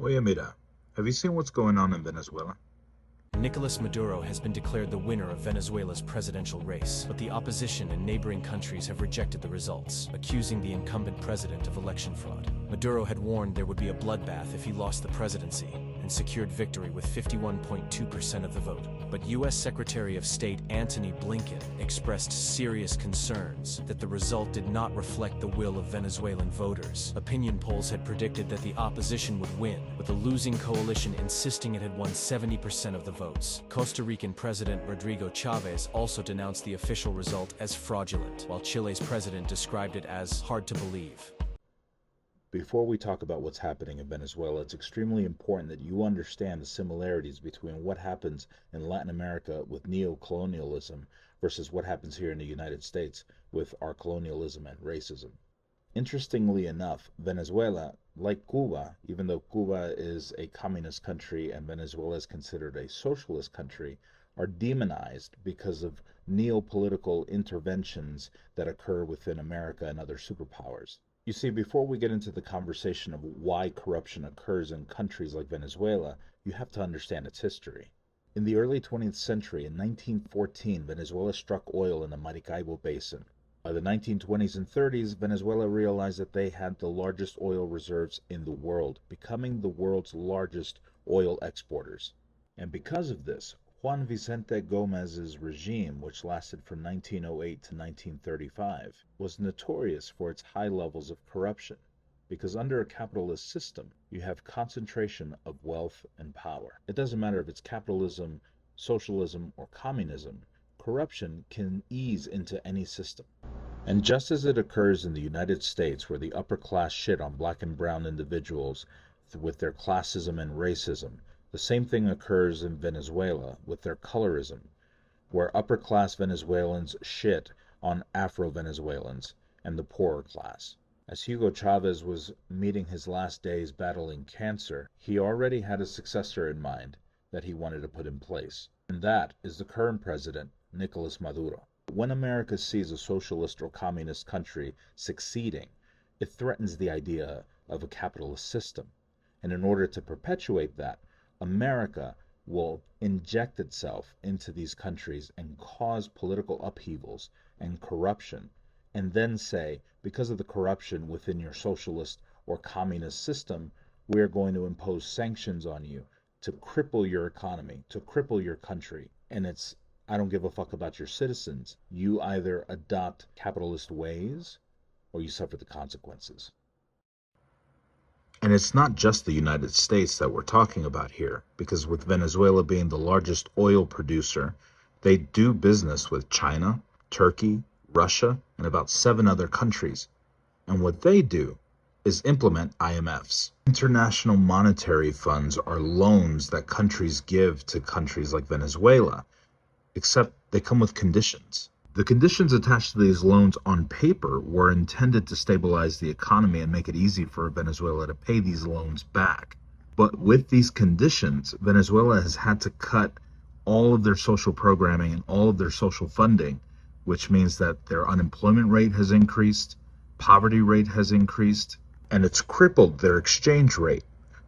Oye, Mira, have you seen what's going on in Venezuela? Nicolas Maduro has been declared the winner of Venezuela's presidential race, but the opposition and neighboring countries have rejected the results, accusing the incumbent president of election fraud. Maduro had warned there would be a bloodbath if he lost the presidency, and secured victory with 51.2% of the vote. But U.S. Secretary of State Antony Blinken expressed serious concerns that the result did not reflect the will of Venezuelan voters. Opinion polls had predicted that the opposition would win, with the losing coalition insisting it had won 70% of the votes. Costa Rican President Rodrigo Chavez also denounced the official result as fraudulent, while Chile's president described it as hard to believe. Before we talk about what's happening in Venezuela, it's extremely important that you understand the similarities between what happens in Latin America with neo-colonialism versus what happens here in the United States with our colonialism and racism. Interestingly enough, Venezuela, like Cuba, even though Cuba is a communist country and Venezuela is considered a socialist country, are demonized because of neo-political interventions that occur within America and other superpowers. You see, before we get into the conversation of why corruption occurs in countries like Venezuela, you have to understand its history. In the early 20th century, in 1914, Venezuela struck oil in the Maracaibo Basin. By the 1920s and 30s, Venezuela realized that they had the largest oil reserves in the world, becoming the world's largest oil exporters. And because of this, Juan Vicente Gomez's regime, which lasted from 1908 to 1935, was notorious for its high levels of corruption, because under a capitalist system, you have concentration of wealth and power. It doesn't matter if it's capitalism, socialism, or communism, corruption can ease into any system. And just as it occurs in the United States, where the upper class shit on black and brown individuals with their classism and racism, the same thing occurs in Venezuela with their colorism, where upper-class Venezuelans shit on Afro-Venezuelans and the poorer class. As Hugo Chavez was meeting his last days battling cancer, he already had a successor in mind that he wanted to put in place, and that is the current president, Nicolas Maduro. When America sees a socialist or communist country succeeding, it threatens the idea of a capitalist system, and in order to perpetuate that, America will inject itself into these countries and cause political upheavals and corruption, and then say, because of the corruption within your socialist or communist system, we are going to impose sanctions on you to cripple your economy, to cripple your country. And it's, I don't give a fuck about your citizens. You either adopt capitalist ways or you suffer the consequences. And it's not just the United States that we're talking about here, because with Venezuela being the largest oil producer, they do business with China, Turkey, Russia, and about 7 other countries. And what they do is implement IMFs. International monetary funds are loans that countries give to countries like Venezuela, except they come with conditions. The conditions attached to these loans on paper were intended to stabilize the economy and make it easy for Venezuela to pay these loans back. But with these conditions, Venezuela has had to cut all of their social programming and all of their social funding, which means that their unemployment rate has increased, poverty rate has increased, and it's crippled their exchange rate,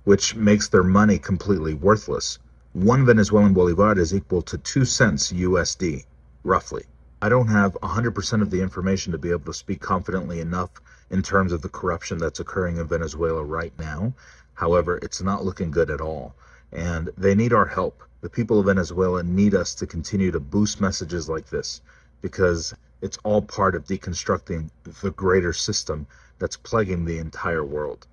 which makes their money completely worthless. 1 Venezuelan bolivar is equal to 2 cents USD, roughly. I don't have 100% of the information to be able to speak confidently enough in terms of the corruption that's occurring in Venezuela right now. However, it's not looking good at all, and they need our help. The people of Venezuela need us to continue to boost messages like this, because it's all part of deconstructing the greater system that's plaguing the entire world.